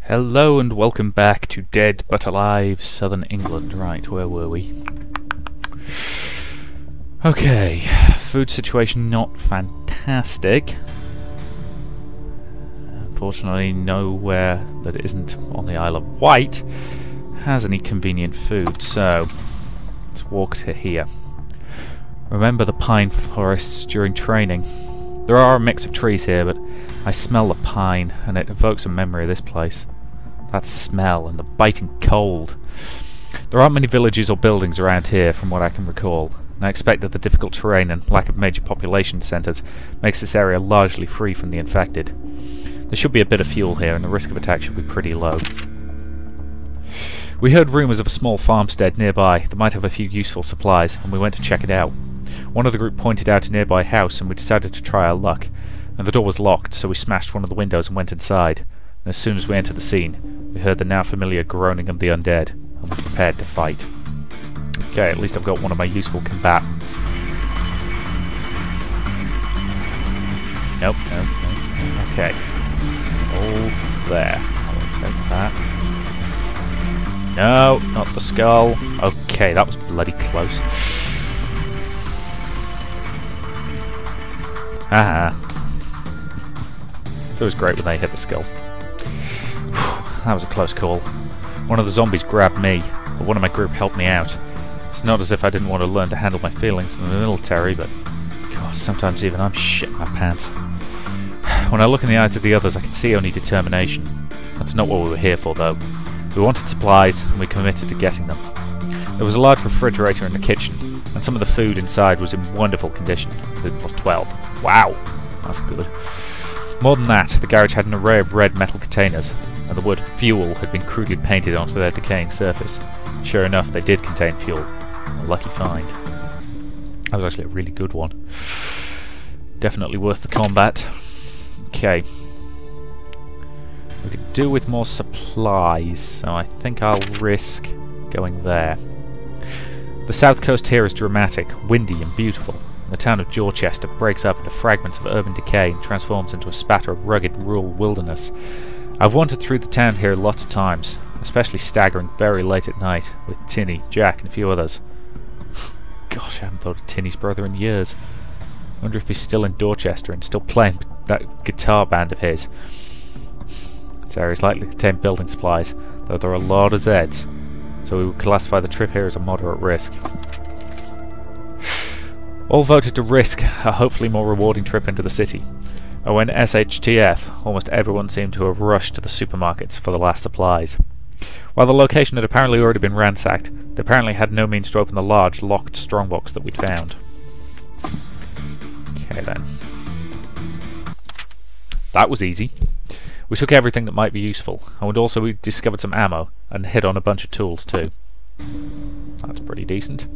Hello and welcome back to Dead but Alive, Southern England. Right, where were we? Okay, food situation not fantastic. Unfortunately, nowhere that isn't on the Isle of Wight has any convenient food, so let's walk to here. Remember the pine forests during training. There are a mix of trees here, but I smell the pine, and it evokes a memory of this place. That smell and the biting cold. There aren't many villages or buildings around here from what I can recall, and I expect that the difficult terrain and lack of major population centres makes this area largely free from the infected. There should be a bit of fuel here, and the risk of attack should be pretty low. We heard rumours of a small farmstead nearby that might have a few useful supplies, and we went to check it out. One of the group pointed out a nearby house, and we decided to try our luck, and the door was locked, so we smashed one of the windows and went inside. And as soon as we entered the scene, we heard the now familiar groaning of the undead, and we prepared to fight. Okay, at least I've got one of my useful combatants. Nope, nope, nope. Okay. Hold there. I'll take that. No, not the skull. Okay, that was bloody close. Haha. It was great when they hit the skull. That was a close call. One of the zombies grabbed me, but one of my group helped me out. It's not as if I didn't want to learn to handle my feelings in the military, but God, sometimes even I'm shit in my pants. When I look in the eyes of the others, I can see only determination. That's not what we were here for, though. We wanted supplies, and we committed to getting them. There was a large refrigerator in the kitchen, and some of the food inside was in wonderful condition. It was 12. Wow! That's good. More than that, the garage had an array of red metal containers, and the word fuel had been crudely painted onto their decaying surface. Sure enough, they did contain fuel. A lucky find. That was actually a really good one. Definitely worth the combat. Okay. We could do with more supplies, so I think I'll risk going there. The south coast here is dramatic, windy and beautiful. The town of Dorchester breaks up into fragments of urban decay and transforms into a spatter of rugged rural wilderness. I've wandered through the town here lots of times, especially staggering very late at night with Tinny, Jack and a few others. Gosh, I haven't thought of Tinny's brother in years. I wonder if he's still in Dorchester and still playing that guitar band of his. This area is likely to contain building supplies, though there are a lot of Zeds, so we would classify the trip here as a moderate risk. All voted to risk a hopefully more rewarding trip into the city. And when SHTF, almost everyone seemed to have rushed to the supermarkets for the last supplies. While the location had apparently already been ransacked, they apparently had no means to open the large, locked strongbox that we'd found. Okay then. That was easy. We took everything that might be useful, and also we discovered some ammo, and hit on a bunch of tools too. That's pretty decent.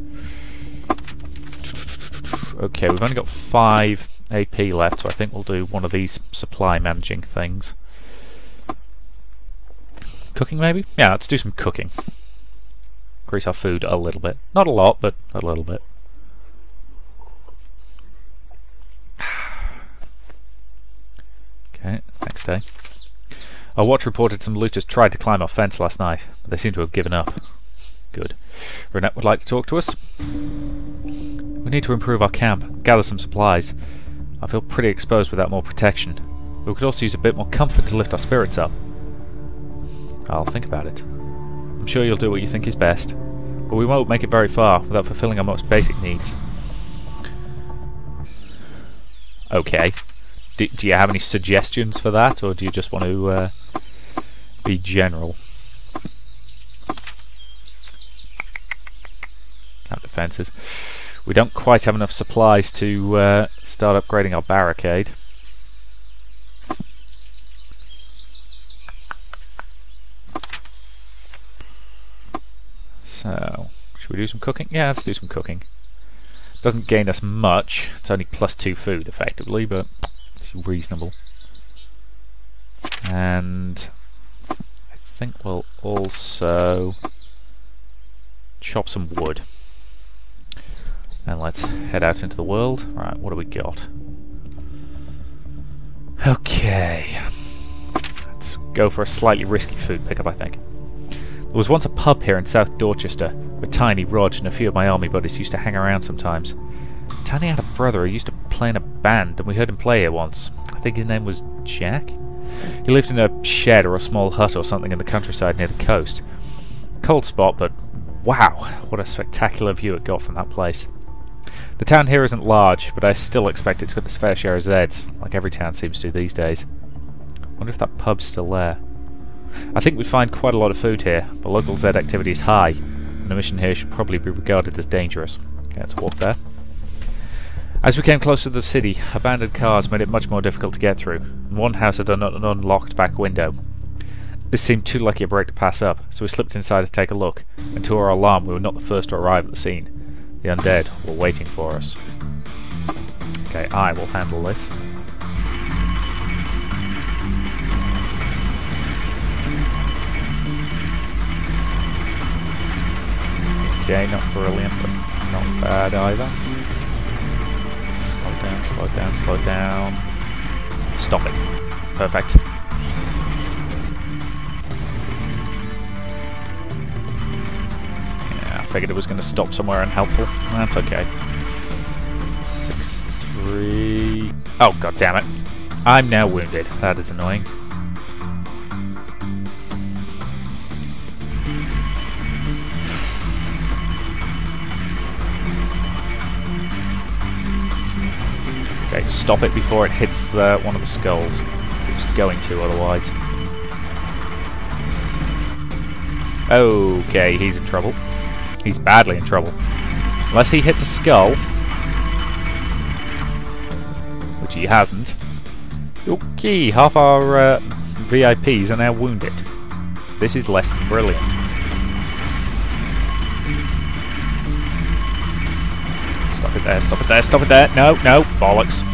Okay, we've only got 5 AP left, so I think we'll do one of these supply managing things. Cooking maybe? Yeah, let's do some cooking. Increase our food a little bit. Not a lot, but a little bit. Okay, next day. Our watch reported some looters tried to climb our fence last night, but they seem to have given up. Good. Renette would like to talk to us. We need to improve our camp, gather some supplies. I feel pretty exposed without more protection. We could also use a bit more comfort to lift our spirits up. I'll think about it. I'm sure you'll do what you think is best, but we won't make it very far without fulfilling our most basic needs. Okay. Do you have any suggestions for that, or do you just want to be general? Camp defences. We don't quite have enough supplies to start upgrading our barricade. So, should we do some cooking? Yeah, let's do some cooking. Doesn't gain us much. It's only +2 food, effectively, but it's reasonable. And I think we'll also chop some wood. And let's head out into the world. Right, what do we got? Okay. Let's go for a slightly risky food pickup, I think. There was once a pub here in South Dorchester where Tiny, Rog and a few of my army buddies used to hang around sometimes. Tiny had a brother who used to play in a band, and we heard him play here once. I think his name was Jack? He lived in a shed or a small hut or something in the countryside near the coast. Cold spot, but wow, what a spectacular view it got from that place. The town here isn't large, but I still expect it's got its fair share of Zeds, like every town seems to these days. Wonder if that pub's still there. I think we find quite a lot of food here, but local Zed activity is high, and a mission here should probably be regarded as dangerous. Okay, let's walk there. As we came closer to the city, abandoned cars made it much more difficult to get through, and one house had an unlocked back window. This seemed too lucky a break to pass up, so we slipped inside to take a look, and to our alarm we were not the first to arrive at the scene. The undead were waiting for us. Okay, I will handle this. Okay, not brilliant, but not bad either. Slow down, slow down, slow down. Stop it. Perfect. Yeah, I figured it was going to stop somewhere unhelpful. That's okay. 6-3... Oh, god damn it. I'm now wounded. That is annoying. Okay, stop it before it hits one of the skulls. It's going to otherwise. Okay, he's in trouble. He's badly in trouble. Unless he hits a skull. Which he hasn't. Okay, half our VIPs are now wounded. This is less than brilliant. Stop it there, stop it there, stop it there. No, no, bollocks.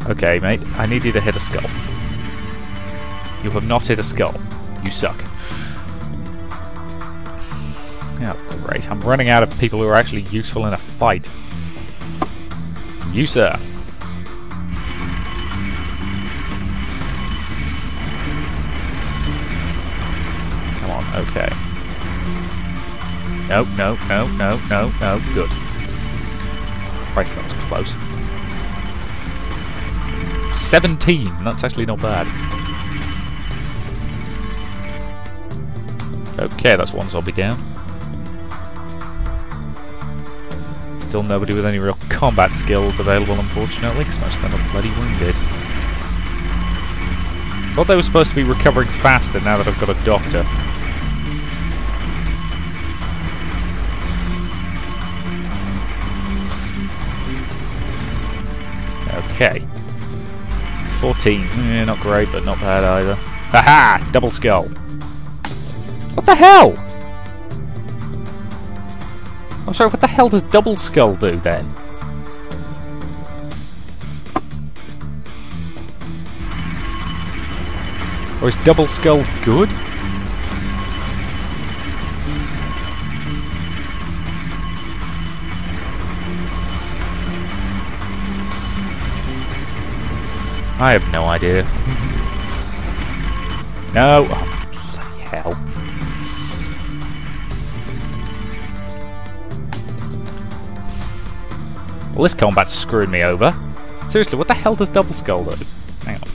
Okay, mate, I need you to hit a skull. You have not hit a skull. You suck. Oh, great. I'm running out of people who are actually useful in a fight. You, sir. Okay. No, no, no, no, no, no. Good. Christ, that was close. 17. That's actually not bad. Okay, that's one zombie down. Still nobody with any real combat skills available, unfortunately, because most of them are bloody wounded. Thought they were supposed to be recovering faster now that I've got a doctor. Okay. 14. Not great, but not bad either. Haha! Double skull. What the hell? I'm sorry, what the hell does double skull do then? Or is double skull good? I have no idea. No! Oh, bloody hell. Well, this combat's screwing me over. Seriously, what the hell does double skull do? Hang on.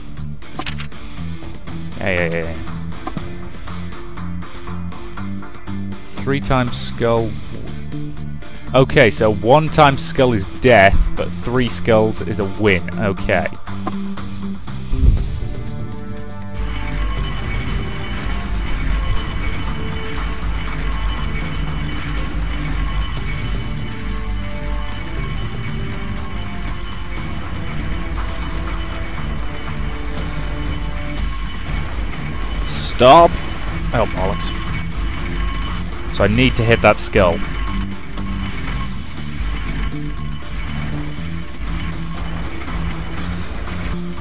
Yeah. 3 times skull... Okay, so 1 times skull is death, but 3 skulls is a win. Okay. Stop! Oh, bollocks. So I need to hit that skull.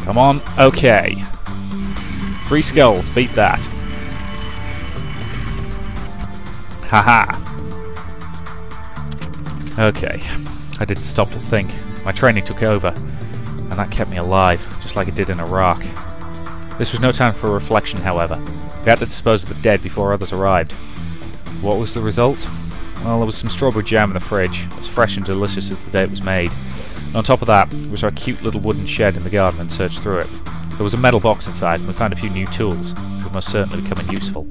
Come on. Okay. 3 skulls. Beat that. Haha. Okay. I didn't stop to think. My training took over, and that kept me alive, just like it did in Iraq. This was no time for reflection, however. We had to dispose of the dead before others arrived. What was the result? Well, there was some strawberry jam in the fridge, as fresh and delicious as the day it was made. And on top of that was our cute little wooden shed in the garden, and searched through it. There was a metal box inside, and we found a few new tools, which would most certainly become useful.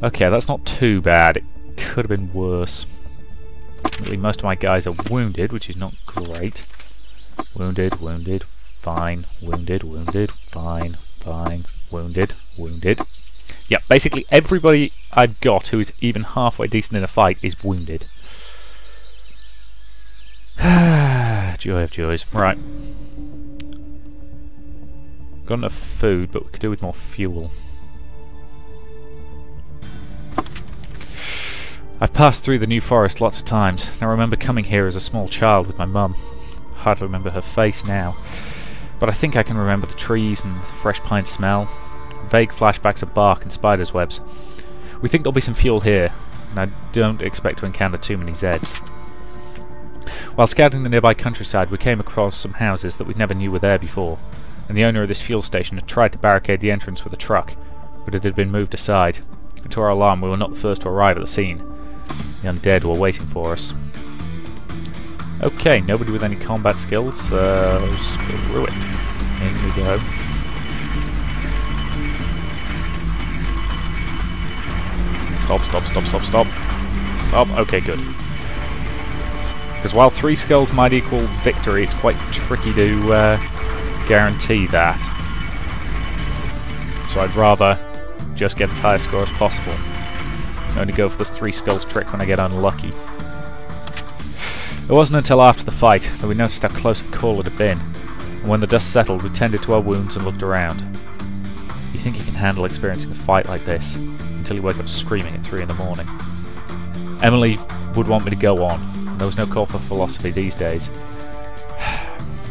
Okay, that's not too bad. It could have been worse. Really, most of my guys are wounded, which is not great. Wounded, wounded, fine, wounded, wounded, fine, fine, wounded, wounded. Yeah, basically everybody I've got who is even halfway decent in a fight is wounded. Joy of joys. Right. Got enough food, but we could do with more fuel. I've passed through the New Forest lots of times, and I remember coming here as a small child with my mum. Hardly remember her face now, but I think I can remember the trees and the fresh pine smell. Vague flashbacks of bark and spiders' webs. We think there'll be some fuel here, and I don't expect to encounter too many Zeds. While scouting the nearby countryside, we came across some houses that we never knew were there before, and the owner of this fuel station had tried to barricade the entrance with a truck, but it had been moved aside. And to our alarm, we were not the first to arrive at the scene. The undead were waiting for us. Okay, nobody with any combat skills, screw it. In we go. Stop, stop, stop, stop, stop. Stop, okay, good. Because while 3 skulls might equal victory, it's quite tricky to guarantee that. So I'd rather just get as high a score as possible. Only go for the 3 skulls trick when I get unlucky. It wasn't until after the fight that we noticed how close a call it had been, and when the dust settled we tended to our wounds and looked around. You think you can handle experiencing a fight like this until you wake up screaming at 3 in the morning. Emily would want me to go on, and there was no call for philosophy these days.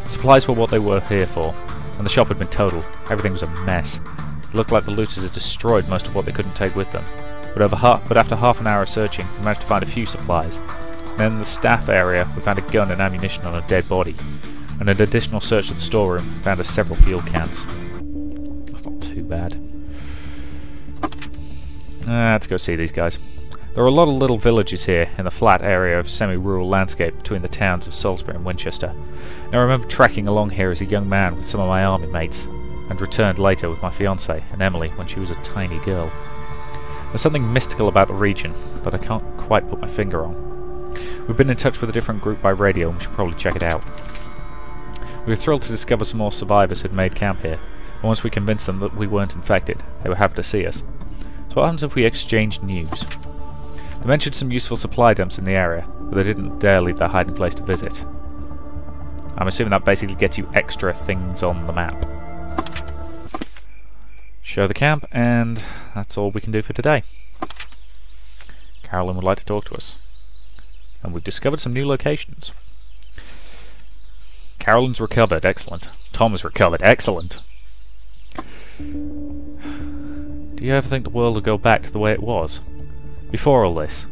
Supplies were what they were here for, and the shop had been totaled. Everything was a mess. It looked like the looters had destroyed most of what they couldn't take with them. But after half an hour of searching, we managed to find a few supplies. And then in the staff area, we found a gun and ammunition on a dead body. And an additional search of the storeroom found us several fuel cans. That's not too bad. Let's go see these guys. There are a lot of little villages here in the flat area of semi-rural landscape between the towns of Salisbury and Winchester. And I remember trekking along here as a young man with some of my army mates, and returned later with my fiancée and Emily when she was a tiny girl. There's something mystical about the region, but I can't quite put my finger on. We've been in touch with a different group by radio, and we should probably check it out. We were thrilled to discover some more survivors had made camp here, and once we convinced them that we weren't infected, they were happy to see us. So what happens if we exchanged news? They mentioned some useful supply dumps in the area, but they didn't dare leave their hiding place to visit. I'm assuming that basically gets you extra things on the map. Show the camp, and that's all we can do for today. Carolyn would like to talk to us. And we've discovered some new locations. Carolyn's recovered, excellent. Tom has recovered, excellent. Do you ever think the world will go back to the way it was? Before all this?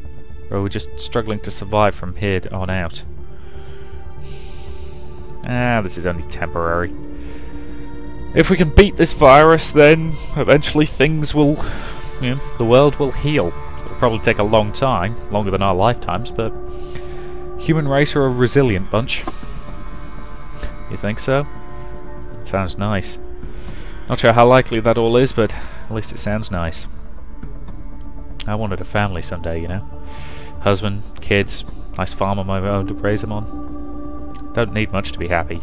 Or are we just struggling to survive from here on out? This is only temporary. If we can beat this virus, then eventually things will... the world will heal. It'll probably take a long time, longer than our lifetimes, but... human race are a resilient bunch. You think so? It sounds nice. Not sure how likely that all is, but at least it sounds nice. I wanted a family someday, you know. Husband, kids, nice farm of my own to raise them on. Don't need much to be happy.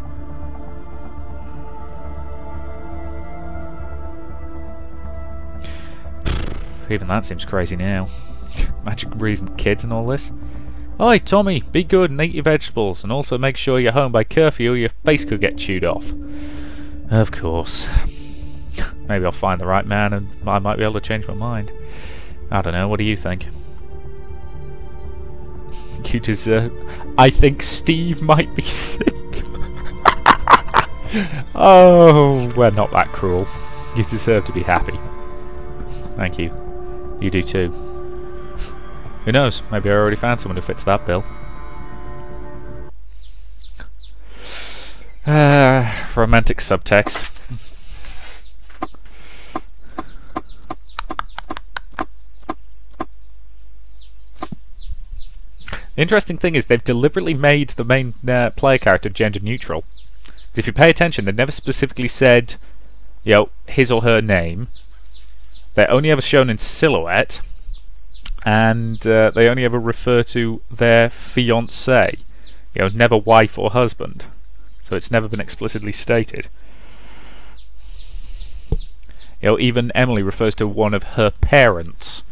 Even that seems crazy now. Imagine raising kids and all this. Oi, Tommy, be good and eat your vegetables, and also make sure you're home by curfew or your face could get chewed off. Of course. Maybe I'll find the right man and I might be able to change my mind. I don't know, what do you think? You just, I think Steve might be sick. Oh, we're not that cruel. You deserve to be happy. Thank you. You do too. Who knows, maybe I already found someone who fits that bill. romantic subtext. The interesting thing is they've deliberately made the main player character gender neutral. If you pay attention, they never specifically said, you know, his or her name. They're only ever shown in silhouette, and they only ever refer to their fiancé. You know, never wife or husband. So it's never been explicitly stated. You know, even Emily refers to one of her parents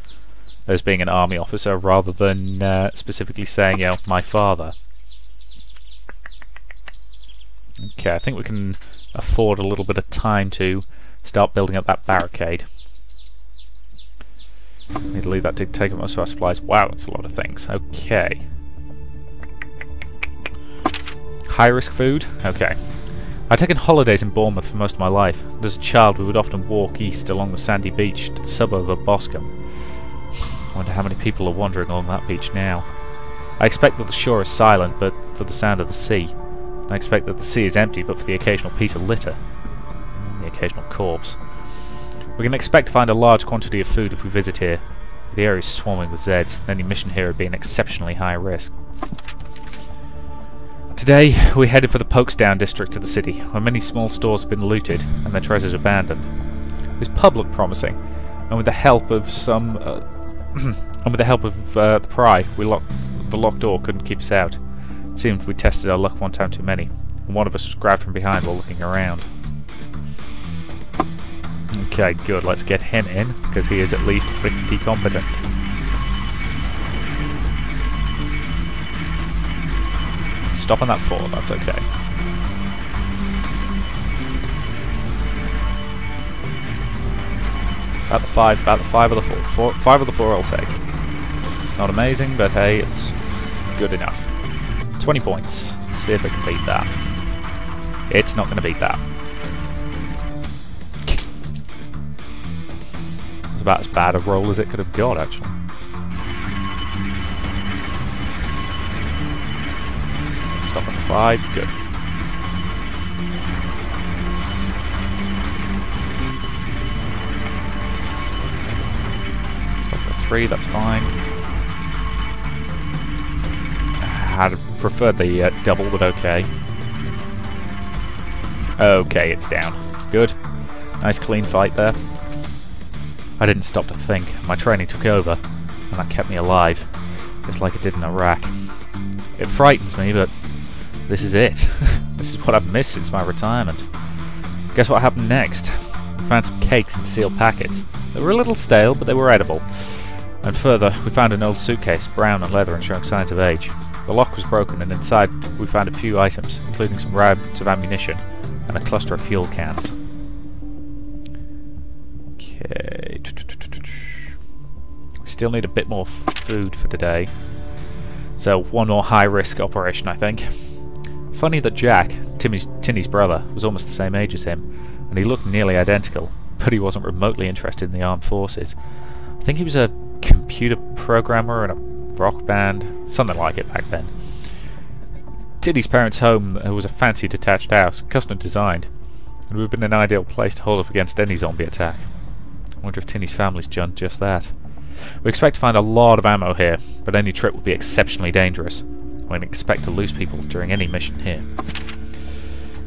as being an army officer, rather than specifically saying, you know, my father. Okay, I think we can afford a little bit of time to start building up that barricade. Need to leave that to take up most of our supplies. Wow, that's a lot of things. Okay. High-risk food? Okay. I'd taken holidays in Bournemouth for most of my life, and as a child we would often walk east along the sandy beach to the suburb of Boscombe. I wonder how many people are wandering along that beach now. I expect that the shore is silent, but for the sound of the sea. I expect that the sea is empty, but for the occasional piece of litter. And the occasional corpse. We can expect to find a large quantity of food if we visit here. The area is swarming with Zeds, and any mission here would be an exceptionally high risk. Today, we headed for the Pokesdown district of the city, where many small stores have been looted and their treasures abandoned. This pub looked promising, and with the help of the Pry, the locked door couldn't keep us out. It seemed we tested our luck one time too many, and one of us was grabbed from behind while looking around. Okay, good. Let's get him in, because he is at least pretty competent. Stop on that 4, that's okay. About the 5 or the 4. 5 or the 4 I'll take. It's not amazing, but hey, it's good enough. 20 points. Let's see if it can beat that. It's not going to beat that. It's about as bad a roll as it could have got, actually. Stop on the 5, good. Stop at 3, that's fine. I'd prefer the double, but okay. Okay, it's down. Good. Nice clean fight there. I didn't stop to think. My training took over, and that kept me alive, just like it did in Iraq. It frightens me, but this is it. This is what I've missed since my retirement. Guess what happened next? We found some cakes in sealed packets. They were a little stale, but they were edible. And further, we found an old suitcase, brown and leather and showing signs of age. The lock was broken, and inside we found a few items, including some rounds of ammunition and a cluster of fuel cans. Okay. We still need a bit more food for today. So one more high-risk operation, I think. Funny that Jack, Tinny's brother, was almost the same age as him, and he looked nearly identical, but he wasn't remotely interested in the armed forces. I think he was a computer programmer in a rock band, something like it back then. Tinny's parents' home was a fancy detached house, custom designed, and would have been an ideal place to hold up against any zombie attack. I wonder if Tinny's family's done just that. We expect to find a lot of ammo here, but any trip would be exceptionally dangerous. We can expect to lose people during any mission here.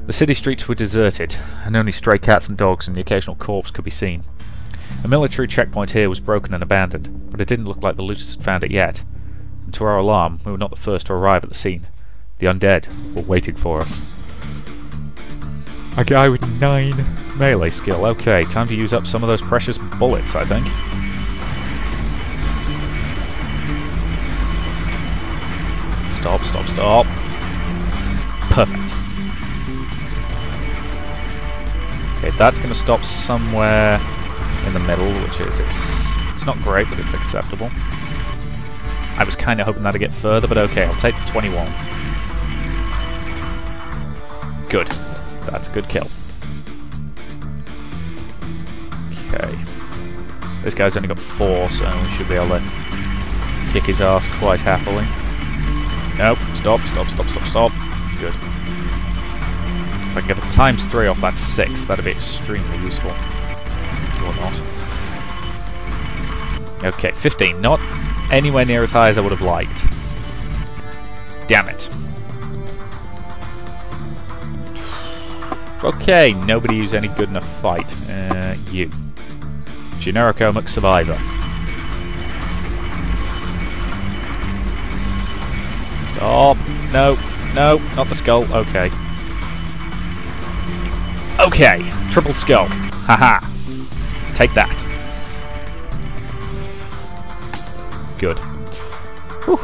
The city streets were deserted, and only stray cats and dogs and the occasional corpse could be seen. A military checkpoint here was broken and abandoned, but it didn't look like the looters had found it yet. And to our alarm, we were not the first to arrive at the scene. The undead were waiting for us. A guy with 9 melee skill. Okay, time to use up some of those precious bullets, I think. Stop, stop, stop. Perfect. Okay, that's going to stop somewhere in the middle, which is... It's not great, but it's acceptable. I was kind of hoping that'd get further, but okay, I'll take the 21. Good. That's a good kill. Okay. This guy's only got 4, so we should be able to kick his ass quite happily. Nope. Stop, stop, stop, stop, stop. Good. If I can get a ×3 off that 6, that'd be extremely useful. Or not. Okay, 15. Not anywhere near as high as I would have liked. Damn it. Okay, nobody who's any good in a fight. You. Generico Survivor. Stop. No, no, not the skull. Okay. Okay, triple skull. Haha. Take that. Good. Whew.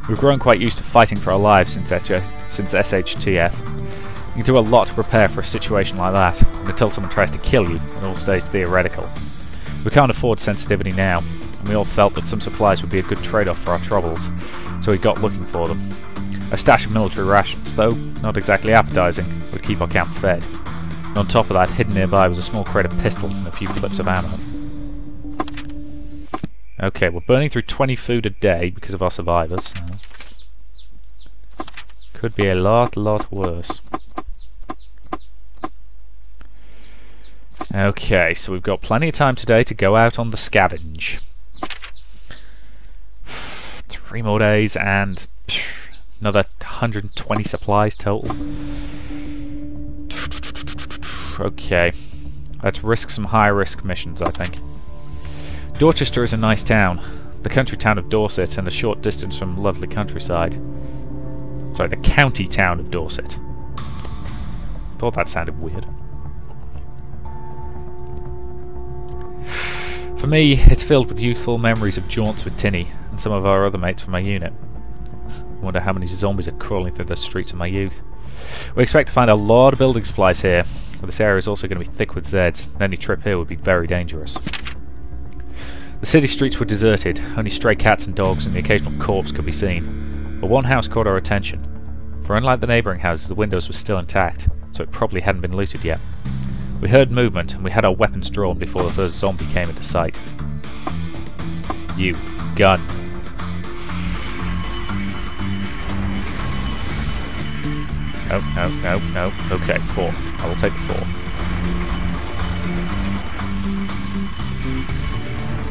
We've grown quite used to fighting for our lives since SHTF. You can do a lot to prepare for a situation like that, and until someone tries to kill you, it all stays theoretical. We can't afford sensitivity now, and we all felt that some supplies would be a good trade-off for our troubles, so we got looking for them. A stash of military rations, though not exactly appetizing, would keep our camp fed. And on top of that, hidden nearby was a small crate of pistols and a few clips of ammo. Okay, we're burning through 20 food a day because of our survivors. Could be a lot worse. Okay, so we've got plenty of time today to go out on the scavenge. 3 more days and another 120 supplies total. Okay, let's risk some high-risk missions, I think. Dorchester is a nice town. The country town of Dorset and a short distance from lovely countryside. Sorry, the county town of Dorset. Thought that sounded weird. For me, it's filled with youthful memories of jaunts with Tinny and some of our other mates from my unit. I wonder how many zombies are crawling through the streets of my youth. We expect to find a lot of building supplies here, but this area is also going to be thick with Zeds, and any trip here would be very dangerous. The city streets were deserted, only stray cats and dogs and the occasional corpse could be seen. But one house caught our attention. For unlike the neighbouring houses, the windows were still intact, so it probably hadn't been looted yet. We heard movement, and we had our weapons drawn before the first zombie came into sight. You. Gun. No. Okay, 4. I will take the 4.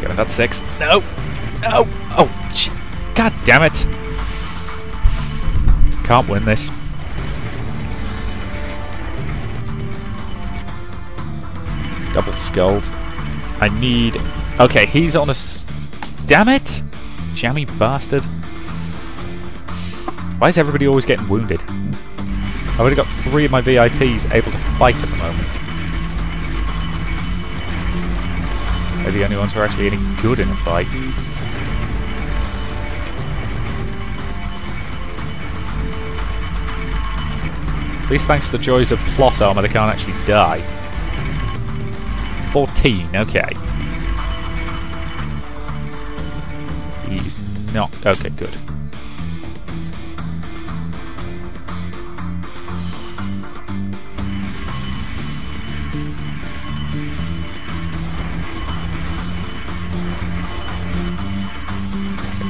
Give me that 6. No! No! Oh, god damn it! Can't win this. Double skulled. I need... Okay, he's on a... Damn it! Jammy bastard. Why is everybody always getting wounded? I've already got 3 of my VIPs able to fight at the moment. They're the only ones who are actually any good in a fight. At least thanks to the joys of plot armor, they can't actually die. 14, okay. He's not... Okay, good.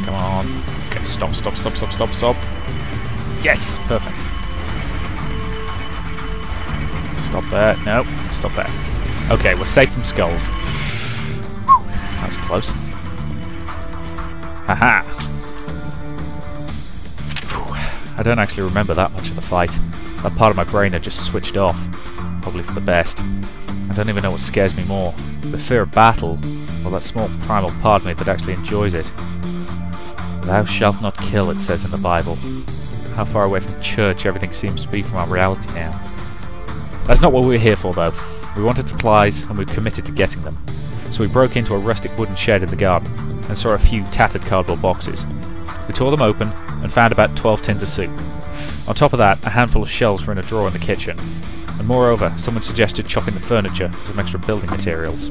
Come on. Okay, stop. Yes! Perfect. Stop there. No, stop there. Okay, we're safe from skulls. That was close. Haha! I don't actually remember that much of the fight. That part of my brain had just switched off. Probably for the best. I don't even know what scares me more. The fear of battle, or that small primal part of me that actually enjoys it. Thou shalt not kill, it says in the Bible. How far away from church everything seems to be from our reality now. That's not what we were here for, though. We wanted supplies, and we committed to getting them. So we broke into a rustic wooden shed in the garden, and saw a few tattered cardboard boxes. We tore them open, and found about 12 tins of soup. On top of that, a handful of shells were in a drawer in the kitchen. And moreover, someone suggested chopping the furniture for some extra building materials.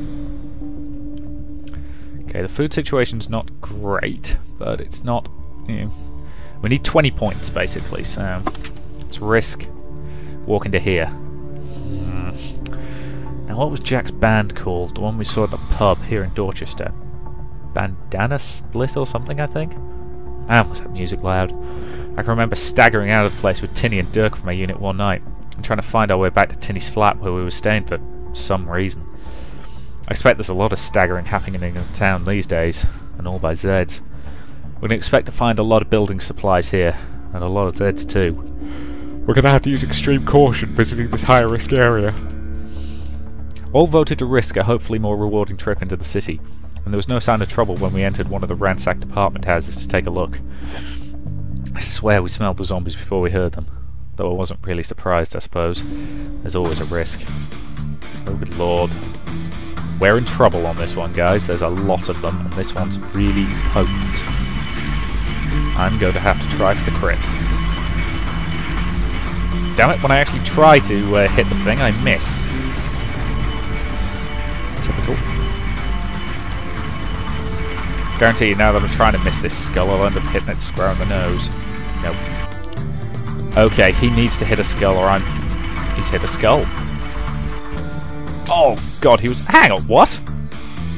Okay, the food situation's not great, but it's not... You know, we need 20 points, basically, so... Let's risk walking to here. Now, what was Jack's band called? The one we saw at the pub here in Dorchester. Bandana Split or something, I think? Man, was that music loud. I can remember staggering out of the place with Tinny and Dirk from my unit one night. and trying to find our way back to Tinny's flat where we were staying for some reason. I expect there's a lot of staggering happening in the town these days, and all by Zeds. We can expect to find a lot of building supplies here, and a lot of Zeds too. We're going to have to use extreme caution visiting this high risk area. All voted to risk a hopefully more rewarding trip into the city, and there was no sign of trouble when we entered one of the ransacked apartment houses to take a look. I swear we smelled the zombies before we heard them, though I wasn't really surprised, I suppose. There's always a risk. Oh good lord. We're in trouble on this one, guys. There's a lot of them, and this one's really potent. I'm going to have to try for the crit. Damn it, when I actually try to hit the thing, I miss. Typical. Guarantee you now that I'm trying to miss this skull, I'll end up hitting it square on the nose. Nope. Okay, he needs to hit a skull or he's hit a skull. Oh god, he was... Hang on, what?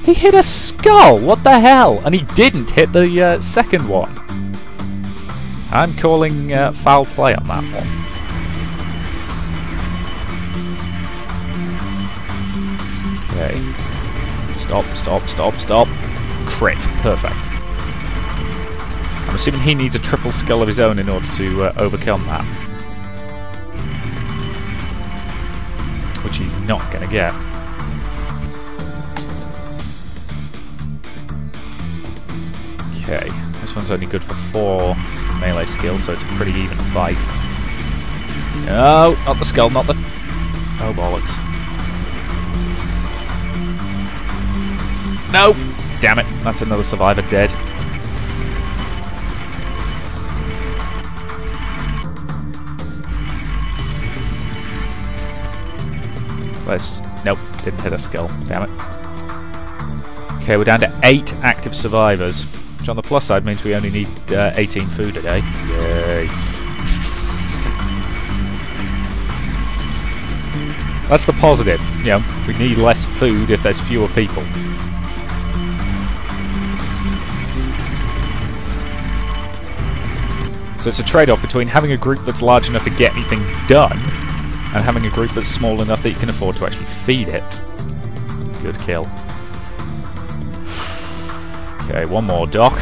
He hit a skull! What the hell? And he didn't hit the second one. I'm calling foul play on that one. Okay. Stop, stop, stop, stop. Crit. Perfect. I'm assuming he needs a triple skull of his own in order to overcome that. Which he's not going to get. Okay, this one's only good for 4 melee skills, so it's a pretty even fight. No, not the skull, not the... Oh, bollocks. No! Damn it, that's another survivor dead. Let's... Nope, didn't hit a skull. Damn it. Okay, we're down to 8 active survivors, which on the plus side means we only need 18 food a day. Yay. That's the positive. You know, we need less food if there's fewer people. So it's a trade-off between having a group that's large enough to get anything done and having a group that's small enough that you can afford to actually feed it. Good kill. Okay, one more, Doc.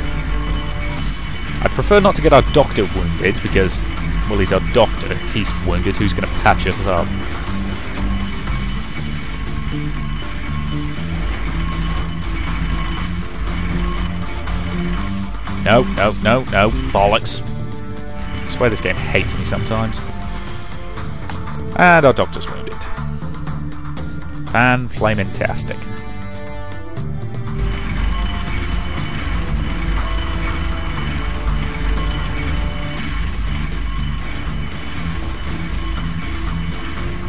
I'd prefer not to get our doctor wounded because, well, he's our doctor. If he's wounded, who's going to patch us up? No, no, no, no. Bollocks. I swear this game hates me sometimes. And our doctor's wounded. Fan-flamin-tastic.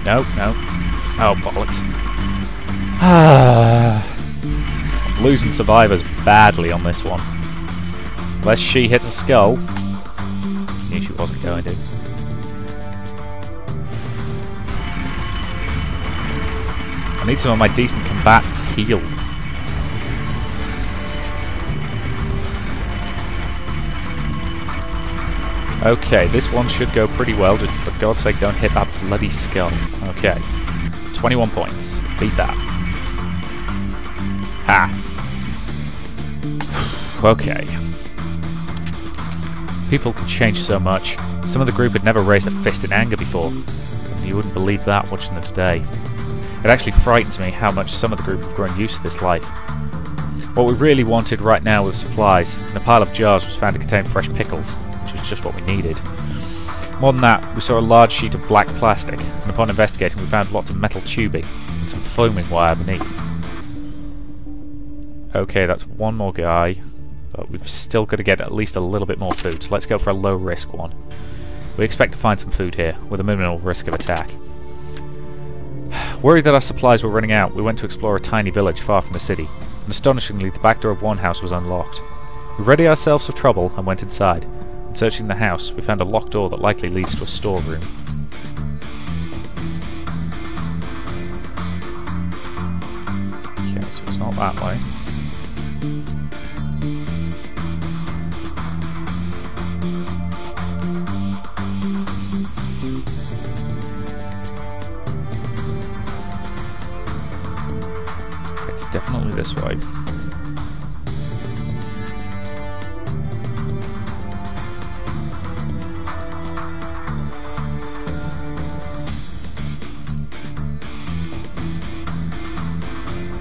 No, no. Oh, bollocks. I'm losing survivors badly on this one. Unless she hits a skull. Knew she wasn't going to. I need some of my decent combatants healed. Okay, this one should go pretty well, just for God's sake don't hit that bloody skull. Okay. 21 points. Beat that. Ha! Okay. People can change so much. Some of the group had never raised a fist in anger before. You wouldn't believe that watching them today. It actually frightens me how much some of the group have grown used to this life. What we really wanted right now was supplies, and a pile of jars was found to contain fresh pickles, which was just what we needed. More than that, we saw a large sheet of black plastic, and upon investigating we found lots of metal tubing and some foaming wire beneath. Okay, that's one more guy, but we've still got to get at least a little bit more food, so let's go for a low risk one. We expect to find some food here, with a minimal risk of attack. Worried that our supplies were running out, we went to explore a tiny village far from the city, and astonishingly the back door of one house was unlocked. We readied ourselves for trouble and went inside. And searching the house, we found a locked door that likely leads to a storeroom. Okay, so it's not that way. definitely this way.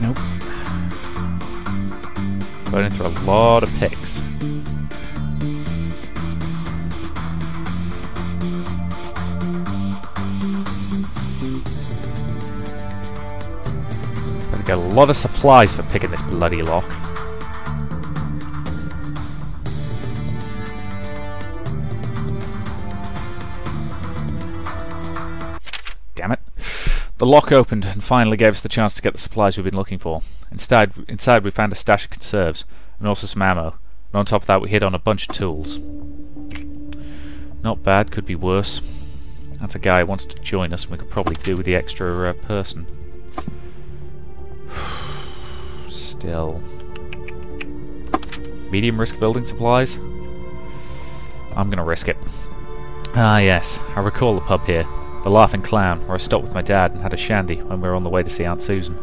Nope. Going through a lot of picks. Gotta get a lot of supplies for picking this bloody lock. Damn it. The lock opened and finally gave us the chance to get the supplies we've been looking for. Inside we found a stash of conserves and also some ammo. And on top of that we hit on a bunch of tools. Not bad, could be worse. That's a guy who wants to join us and we could probably do with the extra person. Still. Medium risk building supplies? I'm gonna risk it. Ah yes, I recall the pub here. The Laughing Clown, where I stopped with my dad and had a shandy when we were on the way to see Aunt Susan.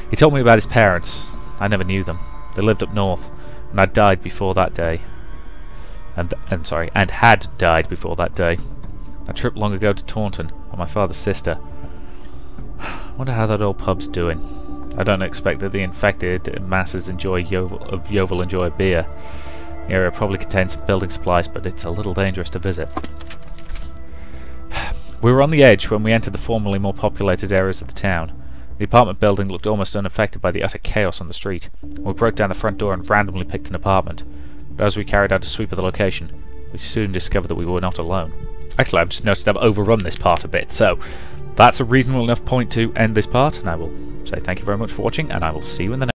He told me about his parents. I never knew them. They lived up north, and had died before that day. And had died before that day. I tripped long ago to Taunton on my father's sister. I wonder how that old pub's doing. I don't expect that the infected masses of Yeovil enjoy a beer. The area probably contains some building supplies, but it's a little dangerous to visit. We were on the edge when we entered the formerly more populated areas of the town. The apartment building looked almost unaffected by the utter chaos on the street. We broke down the front door and randomly picked an apartment. But as we carried out a sweep of the location, we soon discovered that we were not alone. Actually, I've just noticed I've overrun this part a bit, so that's a reasonable enough point to end this part, and I will say thank you very much for watching, and I will see you in the next